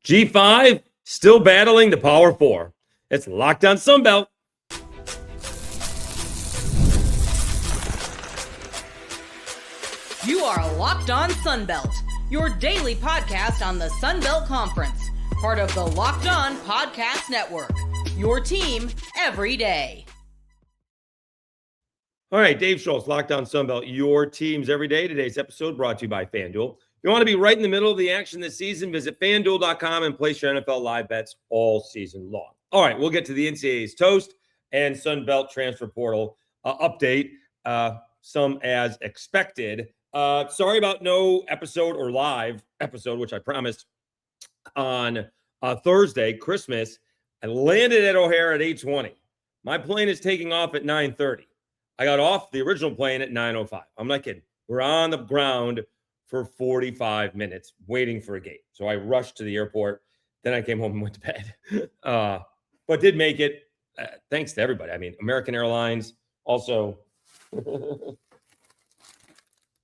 G5 still battling the Power 4. It's Locked On Sunbelt. You are Locked On Sunbelt, your daily podcast on the Sunbelt Conference, part of the Locked On Podcast Network, your team every day. All right, Dave Schultz, Locked On Sunbelt, your teams every day. Today's episode brought to you by FanDuel. If you want to be right in the middle of the action this season, visit FanDuel.com and place your NFL live bets all season long. All right, we'll get to the NCAA's toast and Sunbelt transfer portal update, some as expected. Sorry about no episode or live episode, which I promised on Thursday, Christmas. I landed at O'Hare at 8:20. My plane is taking off at 9:30. I got off the original plane at 9:05. I'm not kidding. We're on the ground for 45 minutes waiting for a gate. So I rushed to the airport. Then I came home and went to bed. But did make it. Thanks to everybody. I mean, American Airlines, also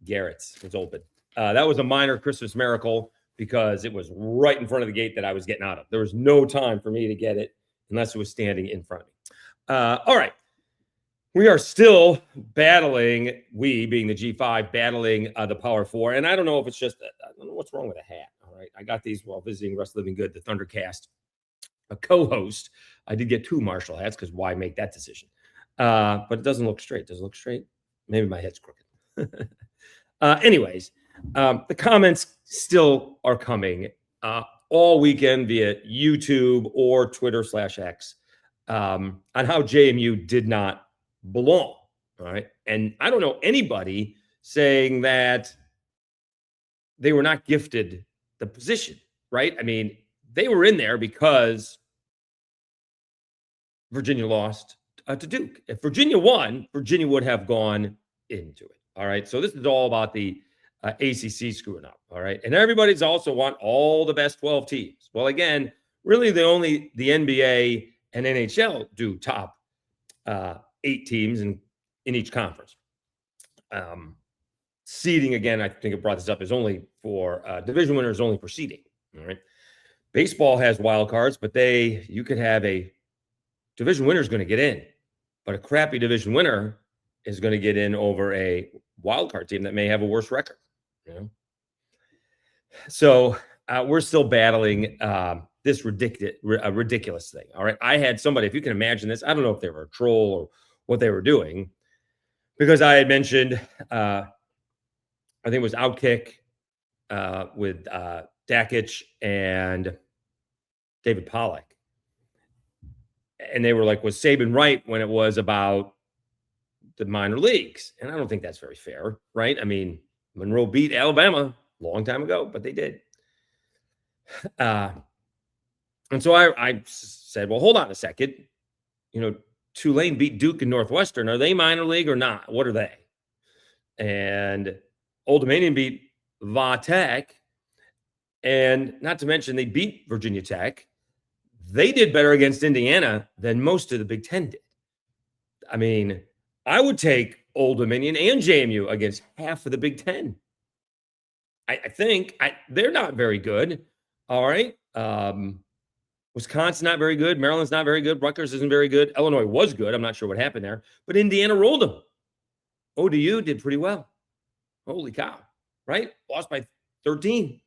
Garrett's was open. That was a minor Christmas miracle because it was right in front of the gate that I was getting out of. There was no time for me to get it unless it was standing in front of me. All right. We are still battling, we being the G5, battling the Power 4. And I don't know if it's just, I don't know what's wrong with a hat. All right. I got these while visiting Russ Living Good, the Thundercast, a co-host. I did get 2 Marshall hats because why make that decision? But it doesn't look straight. Does it look straight? Maybe my head's crooked. Anyways, the comments still are coming all weekend via YouTube or Twitter/X on how JMU did not belong. All right. And I don't know anybody saying that they were not gifted the position, right? I mean, they were in there because Virginia lost to Duke. If Virginia won, Virginia would have gone into it. All right. So this is all about the ACC screwing up. All right. And everybody's also want all the best 12 teams. Well, again, really the NBA and NHL do top 8 teams in each conference. Seeding, again, I think I brought this up, is only for division winners, only for seeding. All right. Baseball has wild cards, but you could have a division winner is going to get in, but a crappy division winner is going to get in over a wild card team that may have a worse record. You know? So we're still battling this ridiculous thing. All right. I had somebody, if you can imagine this, I don't know if they were a troll or what they were doing, because I had mentioned, I think it was Outkick with Dakich and David Pollack. And they were like, was Saban right when it was about the minor leagues? And I don't think that's very fair, right? I mean, Monroe beat Alabama a long time ago, but they did. And so I said, well, hold on a second. You know, Tulane beat Duke and Northwestern. Are they minor league or not? What are they? And Old Dominion beat Va Tech. And not to mention, they beat Virginia Tech. They did better against Indiana than most of the Big Ten did. I mean, I would take Old Dominion and JMU against half of the Big Ten. I think they're not very good. All right. Wisconsin not very good. Maryland's not very good. Rutgers isn't very good. Illinois was good. I'm not sure what happened there. But Indiana rolled them. ODU did pretty well. Holy cow. Right? Lost by 13.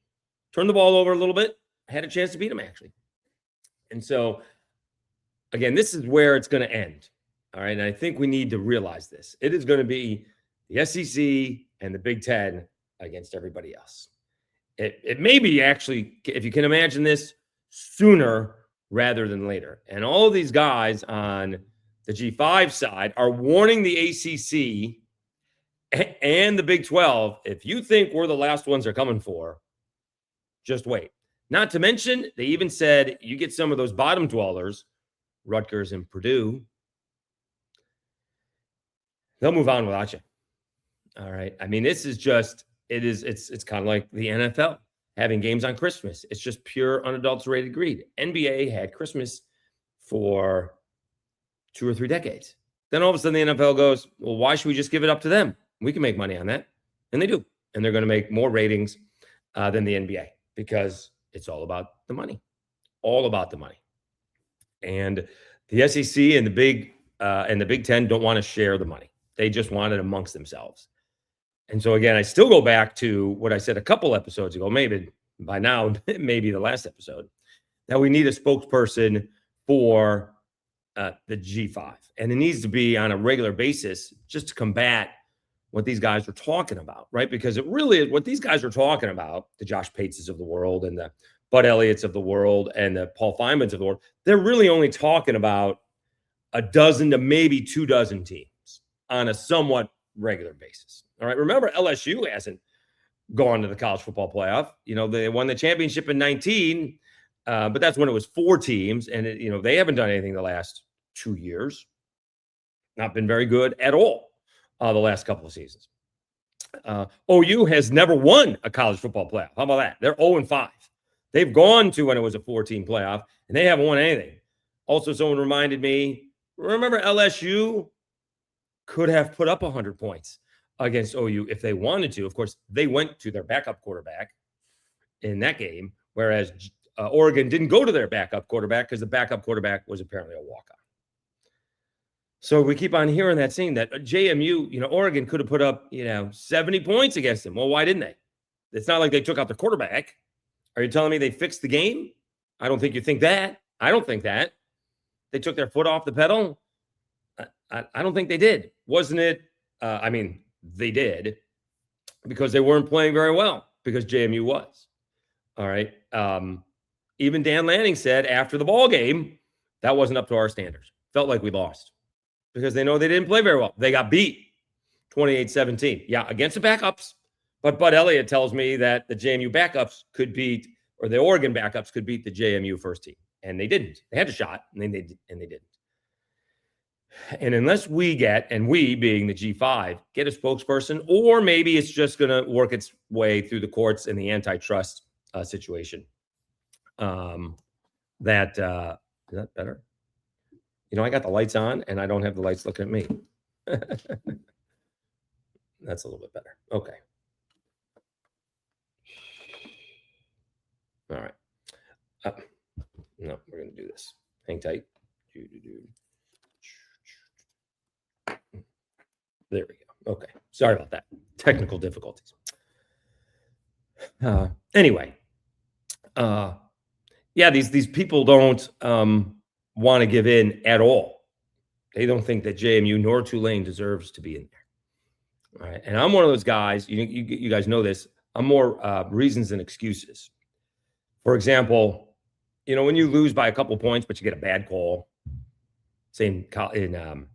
Turned the ball over a little bit. Had a chance to beat them, actually. And so, again, this is where it's going to end. All right. And I think we need to realize this. It is going to be the SEC and the Big Ten against everybody else. It may be actually, if you can imagine this, sooner rather than later. And all of these guys on the G5 side are warning the ACC and the Big 12, if you think we're the last ones they're coming for, just wait. Not to mention, they even said you get some of those bottom dwellers, Rutgers and Purdue, they'll move on without you. All right. I mean, this is just, it's kind of like the NFL having games on Christmas. It's just pure unadulterated greed. NBA had Christmas for 2 or 3 decades. Then all of a sudden the NFL goes, well, why should we just give it up to them? We can make money on that. And they do. And they're going to make more ratings than the NBA because It's all about the money, all about the money. And the SEC and the Big Ten don't want to share the money. They just want it amongst themselves. And so again, I still go back to what I said a couple episodes ago, maybe by now, maybe the last episode, that we need a spokesperson for the G5. And it needs to be on a regular basis just to combat what these guys are talking about, right? Because it really is what these guys are talking about, the Josh Pateses of the world and the Bud Elliott's of the world and the Paul Feynmans of the world. They're really only talking about a dozen to maybe 2 dozen teams on a somewhat regular basis. All right. Remember, LSU hasn't gone to the college football playoff. They won the championship in 19, but that's when it was 4 teams. And, they haven't done anything the last 2 years. Not been very good at all the last couple of seasons. OU has never won a college football playoff. How about that? They're 0-5. They've gone to when it was a 4-team playoff, and they haven't won anything. Also, someone reminded me, remember LSU could have put up 100 points against OU if they wanted to. Of course, they went to their backup quarterback in that game, whereas Oregon didn't go to their backup quarterback because the backup quarterback was apparently a walk-on. So we keep on hearing that saying that JMU, Oregon could have put up, 70 points against them. Well, why didn't they? It's not like they took out the quarterback. Are you telling me they fixed the game? I don't think you think that. I don't think that. They took their foot off the pedal. I don't think they did. Wasn't it? They did because they weren't playing very well because JMU was. All right. Even Dan Lanning said after the ball game, that wasn't up to our standards. Felt like we lost because they know they didn't play very well. They got beat 28-17. Yeah, against the backups. But Bud Elliott tells me that the JMU backups could beat, or the Oregon backups could beat the JMU first team. And they didn't. They had a shot, and they didn't. And unless we being the G5, get a spokesperson, or maybe it's just going to work its way through the courts in the antitrust situation. Is that better? I got the lights on, and I don't have the lights looking at me. That's a little bit better. Okay. All right. No, we're going to do this. Hang tight. There we go. Okay. Sorry about that. Technical difficulties. Anyway. These people don't want to give in at all. They don't think that JMU nor Tulane deserves to be in there. All right. And I'm one of those guys, you guys know this, I'm more reasons than excuses. For example, when you lose by a couple points, but you get a bad call, say in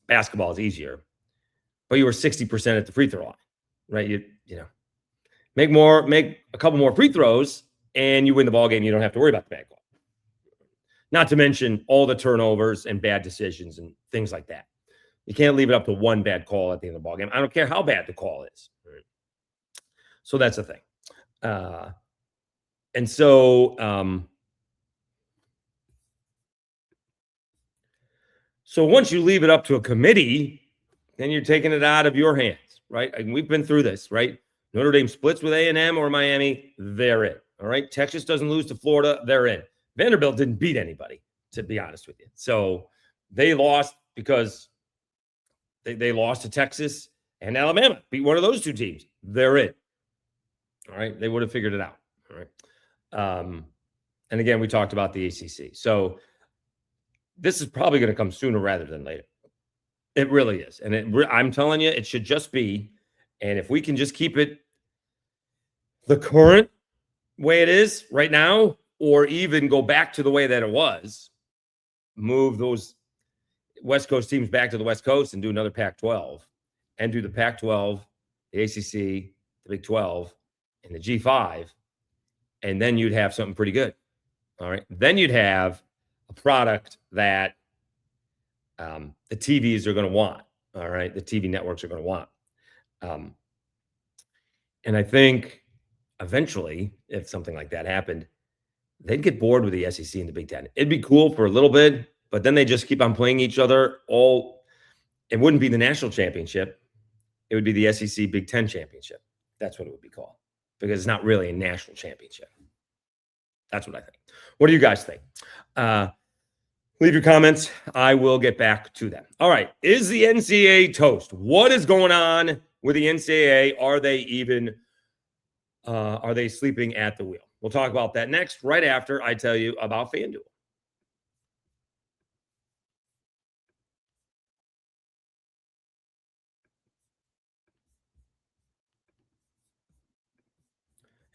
basketball is easier, but you were 60% at the free throw line, right? You make a couple more free throws and you win the ball game. You don't have to worry about the bad call. Not to mention all the turnovers and bad decisions and things like that. You can't leave it up to one bad call at the end of the ball game. I don't care how bad the call is. Right? So that's the thing. And so once you leave it up to a committee, then you're taking it out of your hands, right? And we've been through this, right? Notre Dame splits with A&M or Miami, they're in. All right. Texas doesn't lose to Florida, they're in. Vanderbilt didn't beat anybody, to be honest with you. So they lost because they lost to Texas and Alabama, beat one of those 2 teams. They're in. All right. They would have figured it out. All right. And again, we talked about the ACC. So this is probably going to come sooner rather than later. It really is. And I'm telling you, it should just be. And if we can just keep it the current way it is right now, or even go back to the way that it was, move those West Coast teams back to the West Coast and do another Pac-12 and do the Pac-12, the ACC, the Big 12, and the G5. And then you'd have something pretty good. All right. Then you'd have a product that the TVs are going to want. All right. The TV networks are going to want. And I think eventually, if something like that happened, they'd get bored with the SEC and the Big Ten. It'd be cool for a little bit, but then they just keep on playing each other it wouldn't be the national championship. It would be the SEC Big Ten championship. That's what it would be called, because it's not really a national championship. That's what I think. What do you guys think? Leave your comments. I will get back to them. All right. Is the NCAA toast? What is going on with the NCAA? Are they sleeping at the wheel? We'll talk about that next, right after I tell you about FanDuel.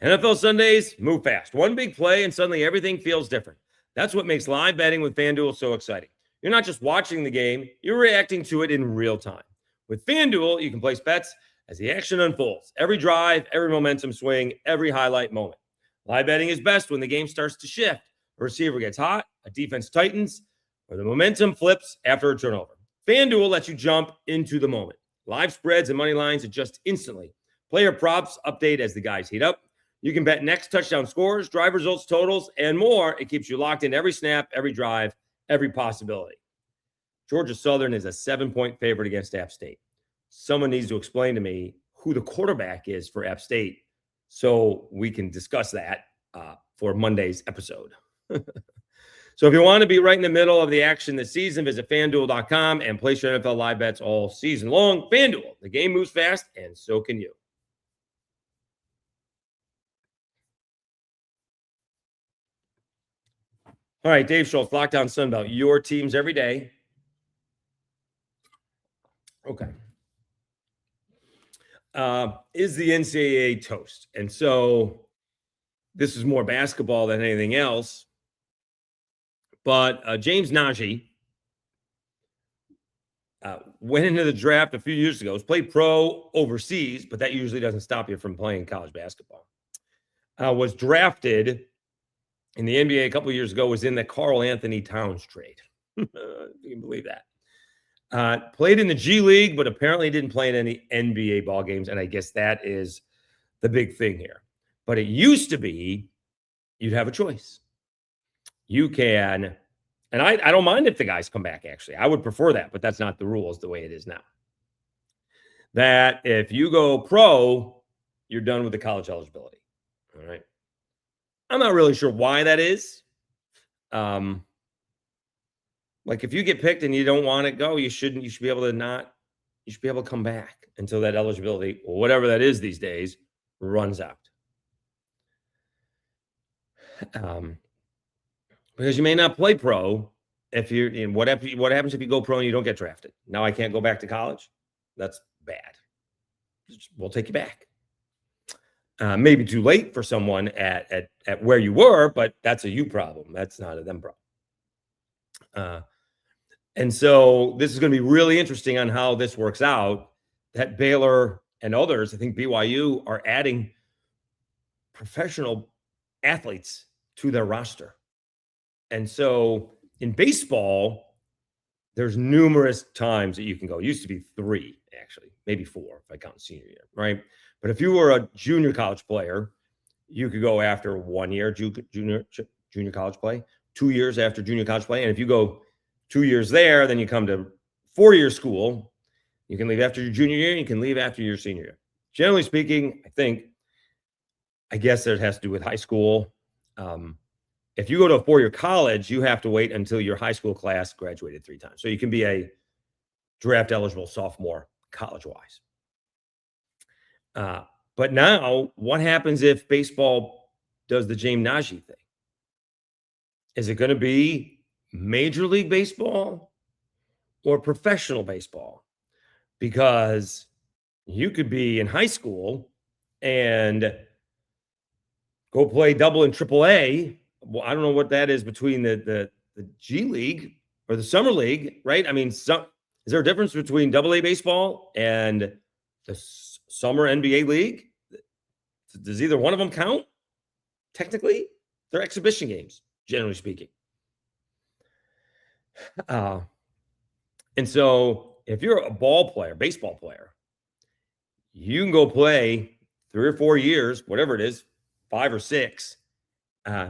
NFL Sundays move fast. One big play and suddenly everything feels different. That's what makes live betting with FanDuel so exciting. You're not just watching the game, you're reacting to it in real time. With FanDuel, you can place bets as the action unfolds. Every drive, every momentum swing, every highlight moment. Live betting is best when the game starts to shift. A receiver gets hot, a defense tightens, or the momentum flips after a turnover. FanDuel lets you jump into the moment. Live spreads and money lines adjust instantly. Player props update as the guys heat up. You can bet next touchdown scores, drive results totals, and more. It keeps you locked in every snap, every drive, every possibility. Georgia Southern is a 7-point favorite against App State. Someone needs to explain to me who the quarterback is for App State so we can discuss that for Monday's episode. So if you want to be right in the middle of the action this season, visit FanDuel.com and place your NFL live bets all season long. FanDuel, the game moves fast, and so can you. All right, Dave Schultz, Lockdown Sunbelt, your teams every day. Okay. Is the NCAA toast? And so this is more basketball than anything else. But James Najee went into the draft a few years ago. He played pro overseas, but that usually doesn't stop you from playing college basketball. Was drafted in the NBA a couple of years ago, was in the Karl Anthony Towns trade. You can believe that. Played in the G League, but apparently didn't play in any NBA ball games. And I guess that is the big thing here. But it used to be you'd have a choice. You can, and I don't mind if the guys come back, actually. I would prefer that, but that's not the rules the way it is now. That if you go pro, you're done with the college eligibility. All right. I'm not really sure why that is. Like if you get picked and you don't want to go, you should be able to come back until that eligibility, or whatever that is these days, runs out. Because you may not play pro if you're in what happens if you go pro and you don't get drafted? Now I can't go back to college. That's bad. We'll take you back. Maybe too late for someone at where you were, but that's a you problem. That's not a them problem. And so this is going to be really interesting on how this works out. That Baylor and others, I think BYU, are adding professional athletes to their roster. And so in baseball, there's numerous times that you can go. It used to be 3, actually, maybe 4 if I count senior year, right? But if you were a junior college player, you could go after 1 year junior college play, 2 years after junior college play. And if you go 2 years there, then you come to 4-year school. You can leave after your junior year. You can leave after your senior year. Generally speaking, I guess it has to do with high school. If you go to a 4-year college, you have to wait until your high school class graduated 3 times. So you can be a draft eligible sophomore college-wise. But now, what happens if baseball does the James Najee thing? Is it going to be Major League Baseball or professional baseball? Because you could be in high school and go play double and triple A. Well, I don't know what that is between the G League or the Summer League, right? I mean, is there a difference between double A baseball and the Summer NBA League? Does either one of them count? Technically, they're exhibition games, generally speaking. And so if you're a baseball player, you can go play 3 or 4 years, whatever it is, 5 or 6,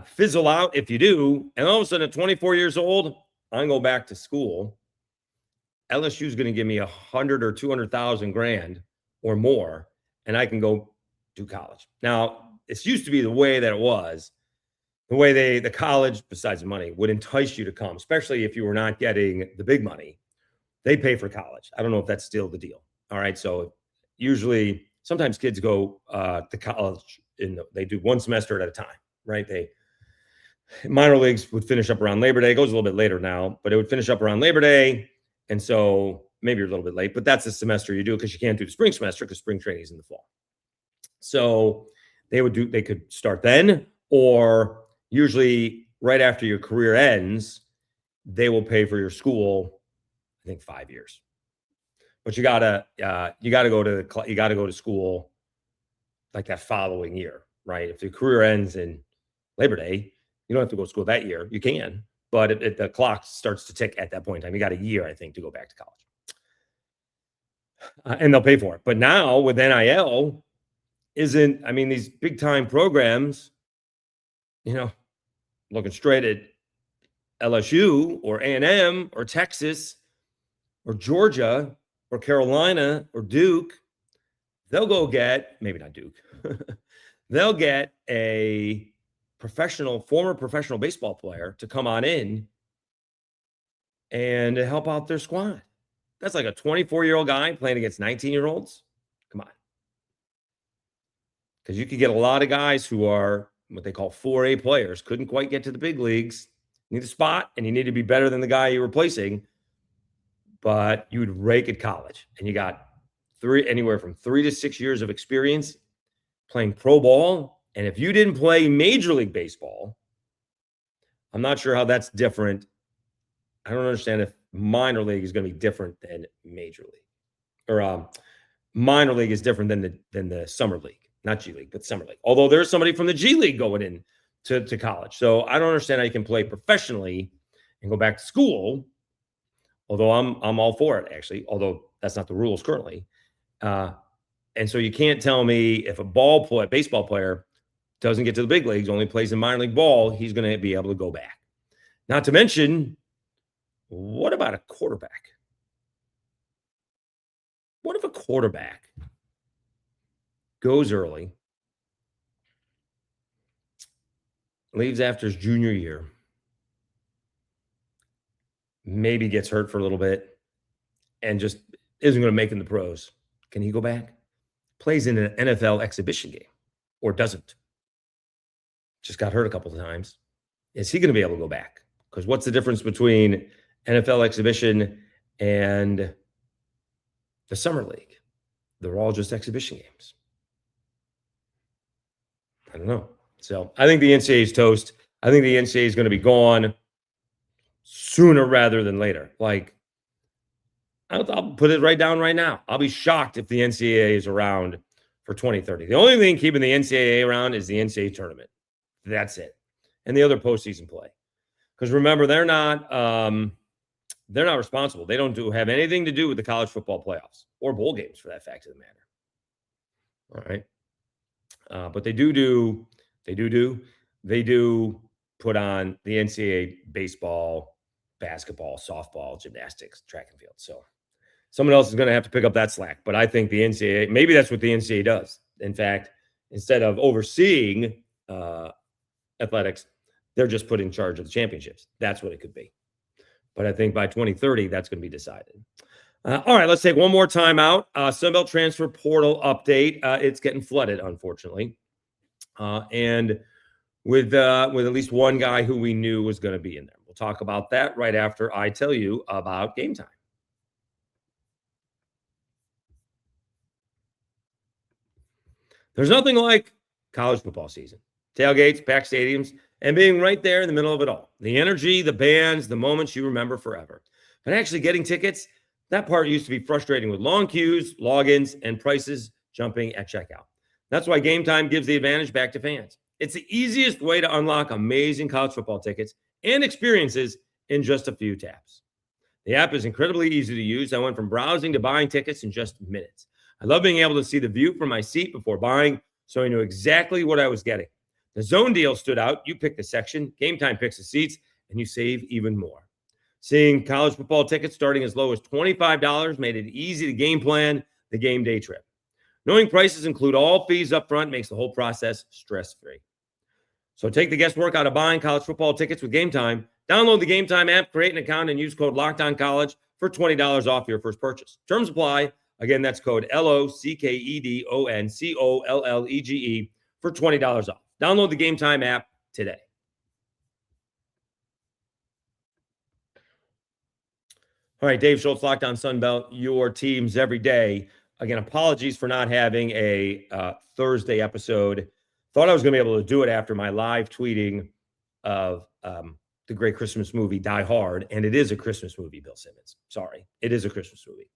fizzle out if you do, and all of a sudden at 24 years old, I'm going back to school. LSU is going to give me 100 or 200,000 grand or more, and I can go do college. Now, this used to be the way that it was. the way the college, besides the money, would entice you to come, especially if you were not getting the big money. They pay for college. I don't know if that's still the deal. All right. So usually, sometimes kids go to college they do one semester at a time, right? Minor leagues would finish up around Labor Day. It goes a little bit later now, but it would finish up around Labor Day. And so maybe you're a little bit late, but that's the semester you do because you can't do the spring semester because spring training is in the fall. So they could start then, or usually right after your career ends, they will pay for your school, I think 5 years. But you gotta go to school like that following year, right? If your career ends in Labor Day, you don't have to go to school that year. You can, but the clock starts to tick at that point in time. You got a year, I think, to go back to college, and they'll pay for it. But now with NIL, these big time programs, looking straight at LSU or A&M or Texas or Georgia or Carolina or Duke, they'll go get, maybe not Duke, they'll get a former professional baseball player to come on in and help out their squad. That's like a 24-year-old guy playing against 19-year-olds. Come on. Because you could get a lot of guys who are what they call 4A players, couldn't quite get to the big leagues, need a spot, and you need to be better than the guy you're replacing, but you would rake at college. And you got anywhere from 3 to 6 years of experience playing pro ball. And if you didn't play Major League Baseball, I'm not sure how that's different. I don't understand if minor league is going to be different than Major League, or minor league is different than the summer league, not G League, but summer league. Although there's somebody from the G League going in to college. So I don't understand how you can play professionally and go back to school. Although I'm all for it, actually, although that's not the rules currently. And so you can't tell me if a baseball player doesn't get to the big leagues, only plays in minor league ball, he's going to be able to go back. Not to mention, what about a quarterback? What if a quarterback goes early, leaves after his junior year, maybe gets hurt for a little bit, and just isn't going to make it in the pros? Can he go back? Plays in an NFL exhibition game, or doesn't? Just got hurt a couple of times. Is he going to be able to go back? Because what's the difference between NFL exhibition and the summer league? They're all just exhibition games. I don't know. So I think the NCAA is toast. I think the NCAA is going to be gone sooner rather than later. Like, I'll put it right down right now. I'll be shocked if the NCAA is around for 2030. The only thing keeping the NCAA around is the NCAA tournament. That's it. And the other postseason play. Because remember, they're not responsible. They don't have anything to do with the college football playoffs or bowl games, for that fact of the matter. All right. But they do put on the NCAA baseball, basketball, softball, gymnastics, track and field. So someone else is going to have to pick up that slack. But I think the NCAA, maybe that's what the NCAA does. In fact, instead of overseeing athletics, they're just put in charge of the championships. That's what it could be. But I think by 2030, that's going to be decided. All right, let's take one more time out. Sunbelt transfer portal update. It's getting flooded, unfortunately. And with at least one guy who we knew was going to be in there. We'll talk about that right after I tell you about Game Time. There's nothing like college football season. Tailgates, packed stadiums, and being right there in the middle of it all. The energy, the bands, the moments you remember forever. But actually getting tickets, that part used to be frustrating with long queues, logins, and prices jumping at checkout. That's why Game Time gives the advantage back to fans. It's the easiest way to unlock amazing college football tickets and experiences in just a few taps. The app is incredibly easy to use. I went from browsing to buying tickets in just minutes. I love being able to see the view from my seat before buying, so I knew exactly what I was getting. The zone deal stood out. You pick the section, Game Time picks the seats, and you save even more. Seeing college football tickets starting as low as $25 made it easy to game plan the game day trip. Knowing prices include all fees up front makes the whole process stress-free. So take the guesswork out of buying college football tickets with Game Time. Download the Game Time app, create an account, and use code LOCKEDONCollege for $20 off your first purchase. Terms apply. Again, that's code LOCKEDONCOLLEGE for $20 off. Download the Game Time app today. All right, Dave Schultz, Locked On Sunbelt, your teams every day. Again, apologies for not having a Thursday episode. Thought I was going to be able to do it after my live tweeting of the great Christmas movie, Die Hard. And it is a Christmas movie, Bill Simmons. Sorry, it is a Christmas movie.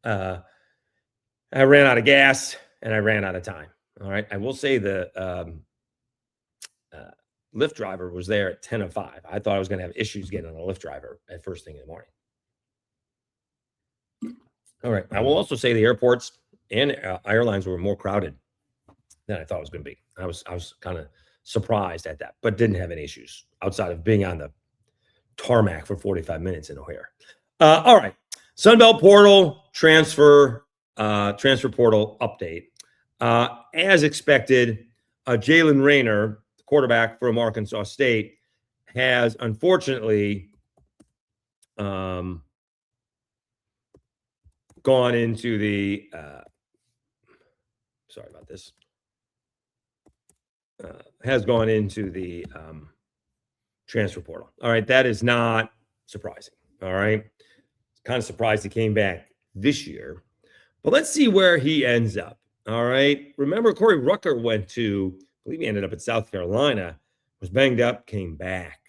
I ran out of gas and I ran out of time. All right. I will say the Lyft driver was there at 10:05. I thought I was going to have issues getting on a Lyft driver at first thing in the morning. All right. I will also say the airports and airlines were more crowded than I thought it was going to be. I was kind of surprised at that, but didn't have any issues outside of being on the tarmac for 45 minutes in O'Hare. All right. Sunbelt portal transfer portal update. As expected, Jaylen Raynor, quarterback from Arkansas State, has unfortunately gone into the transfer portal. All right, that is not surprising. All right, kind of surprised he came back this year, but let's see where he ends up. All right, remember Corey Rucker went to, I believe he ended up at South Carolina, was banged up, came back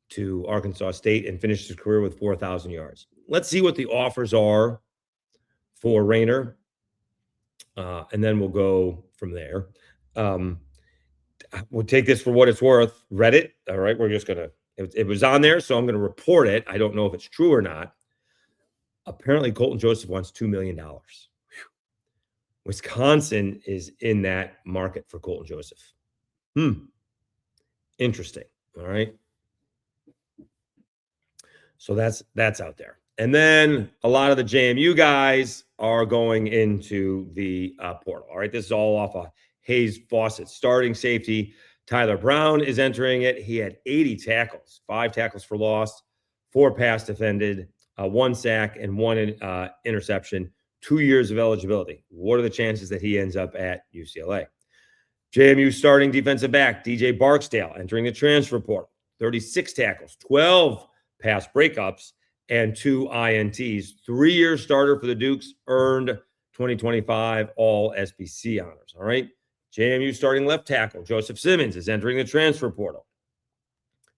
to Arkansas State and finished his career with 4,000 yards. Let's see what the offers are for Raynor, and then we'll go from there. We'll take this for what it's worth. Read it. All right, we're just gonna. It was on there, so I'm going to report it. I don't know if it's true or not. Apparently, Colton Joseph wants $2 million. Wisconsin is in that market for Colton Joseph. Interesting. All right. So that's out there. And then a lot of the JMU guys are going into the portal. All right. This is all off of Hayes Fawcett. Starting safety Tyler Brown is entering it. He had 80 tackles, 5 tackles for loss, 4 pass defended, 1 sack, and 1 interception, 2 years of eligibility. What are the chances that he ends up at UCLA? JMU starting defensive back DJ Barksdale entering the transfer portal. 36 tackles, 12 pass breakups, and 2 INTs. 3-year starter for the Dukes, earned 2025 all SBC honors. All right. JMU starting left tackle Joseph Simmons is entering the transfer portal.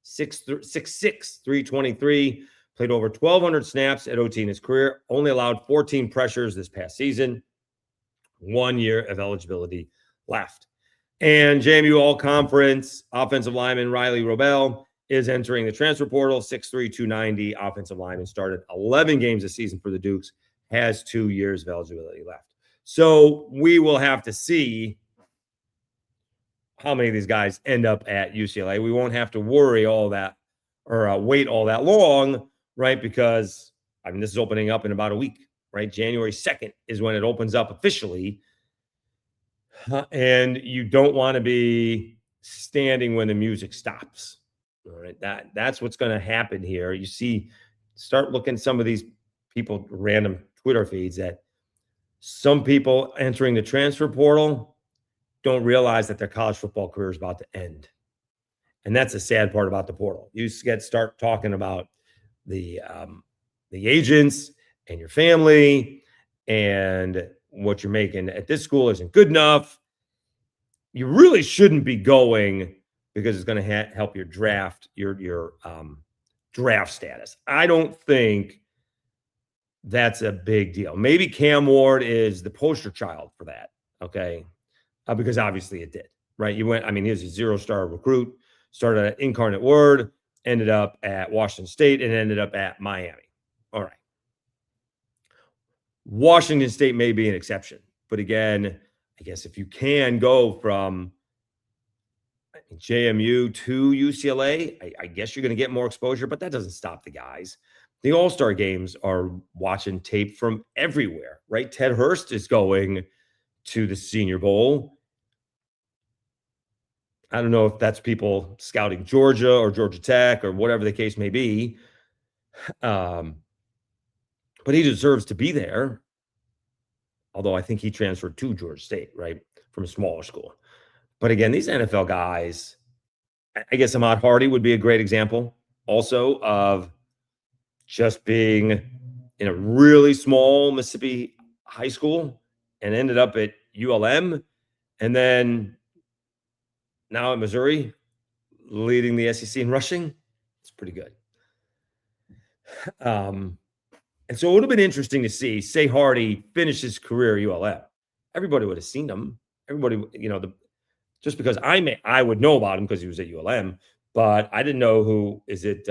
6'6", 323, played over 1,200 snaps at OT in his career, only allowed 14 pressures this past season. 1 year of eligibility left. And JMU all-conference offensive lineman Riley Robel is entering the transfer portal. 6'3", 290, offensive lineman, started 11 games this season for the Dukes, has 2 years of eligibility left. So we will have to see how many of these guys end up at UCLA. We won't have to worry all that or wait all that long, right? Because, I mean, this is opening up in about a week, right? January 2nd is when it opens up officially. And you don't want to be standing when the music stops. All right. That's what's going to happen here. You see, start looking at some of these people, random Twitter feeds, that some people entering the transfer portal don't realize that their college football career is about to end. And that's the sad part about the portal. You start talking about the agents and your family and what you're making at this school isn't good enough. You really shouldn't be going because it's going to help your draft, your draft status. I don't think that's a big deal. Maybe Cam Ward is the poster child for that. Okay. Because obviously it did, right? He was a 0-star recruit, started at Incarnate Word, ended up at Washington State, and ended up at Miami. All right. Washington State may be an exception, but again, I guess if you can go from JMU to UCLA, I guess you're going to get more exposure, but that doesn't stop the guys. The All-Star games are watching tape from everywhere, right? Ted Hurst is going to the Senior Bowl. I don't know if that's people scouting Georgia or Georgia Tech or whatever the case may be. But he deserves to be there. Although I think he transferred to Georgia State, right, from a smaller school. But again, these NFL guys, I guess Ahmad Hardy would be a great example also of just being in a really small Mississippi high school and ended up at ULM and then now at Missouri leading the SEC in rushing. It's pretty good. And so it would have been interesting to see, say Hardy finished his career at ULM. Everybody would have seen him. Everybody, just because I would know about him because he was at ULM, but I didn't know who is it.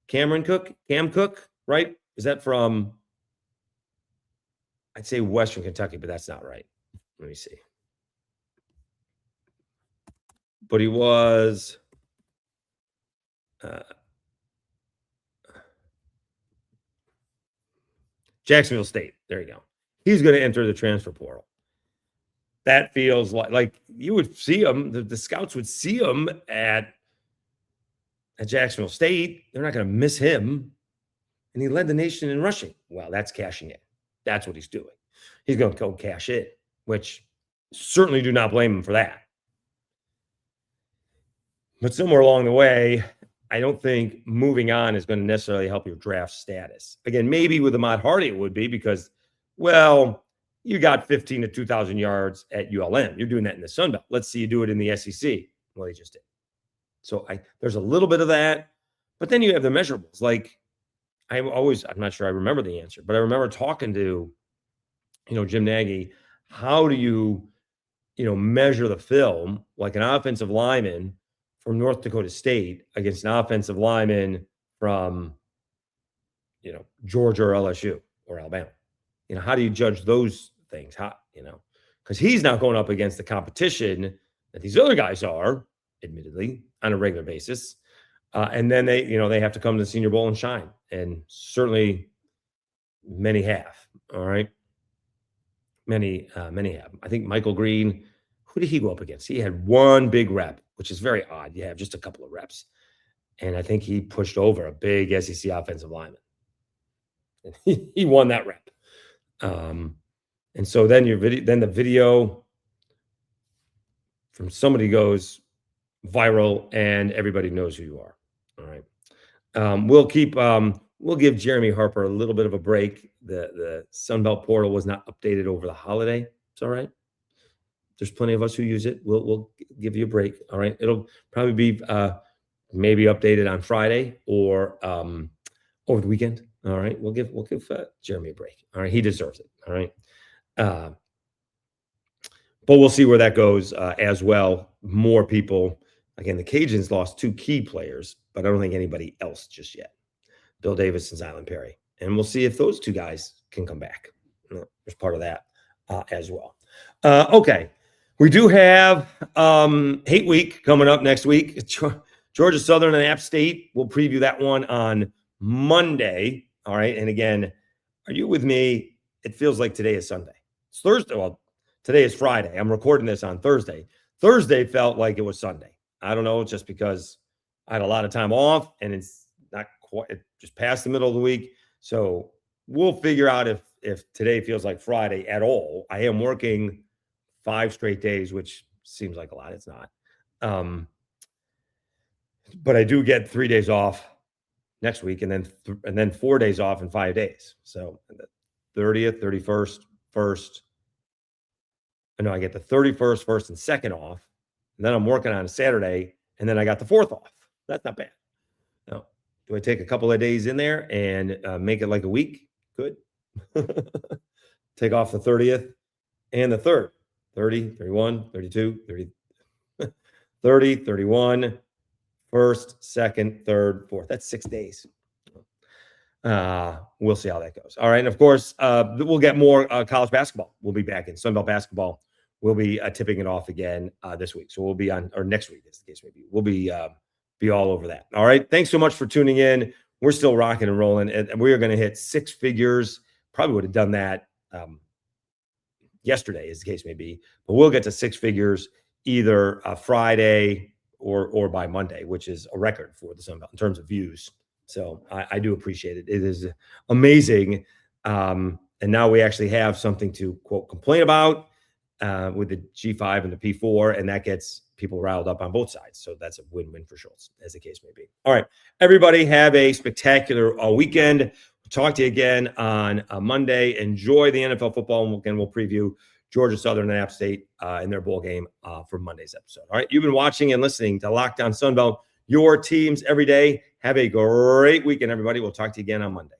Cam Cook, right? Is that from? I'd say Western Kentucky, but that's not right. Let me see. But he was. Jacksonville State. There you go. He's going to enter the transfer portal. That feels like you would see him. The scouts would see him at Jacksonville State. They're not going to miss him. And he led the nation in rushing. Well, that's cashing in. That's what he's doing. He's going to go cash in, which certainly do not blame him for that. But somewhere along the way, I don't think moving on is going to necessarily help your draft status. Again, maybe with Ahmad Hardy it would be because, well, you got 15 to 2,000 yards at ULM. You're doing that in the Sun Belt. Let's see you do it in the SEC. Well, he just did. So there's a little bit of that. But then you have the measurables. Like I'm not sure I remember the answer, but I remember talking to, Jim Nagy. How do you, measure the film like an offensive lineman from North Dakota State against an offensive lineman from, Georgia or LSU or Alabama? How do you judge those things? Because he's not going up against the competition that these other guys are, admittedly, on a regular basis. And then they have to come to the Senior Bowl and shine. And certainly many have. All right. Many have. I think Michael Green, who did he go up against? He had one big rep, which is very odd. You have just a couple of reps. And I think he pushed over a big SEC offensive lineman. And he won that rep. And so then the video from somebody goes viral and everybody knows who you are. All right. We'll give Jeremy Harper a little bit of a break. The Sunbelt portal was not updated over the holiday. It's all right. There's plenty of us who use it. We'll give you a break. All right. It'll probably be maybe updated on Friday or over the weekend. All right. We'll give Jeremy a break. All right. He deserves it. All right. But we'll see where that goes as well. More people. Again, the Cajuns lost 2 key players, but I don't think anybody else just yet. Bill Davis and Zylan Perry. And we'll see if those 2 guys can come back. There's part of that as well. Okay. We do have Hate Week coming up next week. Georgia Southern and App State. We'll preview that one on Monday. All right. And again, are you with me? It feels like today is Sunday. It's Thursday. Well, today is Friday. I'm recording this on Thursday. Thursday felt like it was Sunday. I don't know, just because I had a lot of time off and it's not quite just past the middle of the week. So we'll figure out if today feels like Friday at all. I am working 5 straight days, which seems like a lot. It's not. But I do get 3 days off next week and then 4 days off in 5 days. So the 30th, 31st, 1st. No, I get the 31st, 1st, and 2nd off. And then I'm working on a Saturday, and then I got the 4th off. That's not bad. Now, do I take a couple of days in there and make it like a week? Good. Take off the 30th and the 3rd. 30, 31, 32, 30, 30, 31, 1st, 2nd, 3rd, 4th. That's 6 days. We'll see how that goes. All right. And of course, we'll get more college basketball. We'll be back in Sunbelt basketball. We'll be tipping it off again this week. So we'll be on, or next week, as the case may be. We'll be all over that. All right. Thanks so much for tuning in. We're still rocking and rolling, and we are going to hit 6 figures. Probably would have done that yesterday, as the case may be. But we'll get to 6 figures either Friday or by Monday, which is a record for the Sun Belt in terms of views. So I do appreciate it. It is amazing. And now we actually have something to, quote, complain about with the G5 and the P4, and that gets people riled up on both sides. So that's a win-win for Schultz, as the case may be. All right, everybody have a spectacular weekend. We'll talk to you again on Monday. Enjoy the NFL football, and again, we'll preview Georgia Southern and App State in their bowl game for Monday's episode. All right, you've been watching and listening to Locked On Sunbelt, your teams every day. Have a great weekend, everybody. We'll talk to you again on Monday.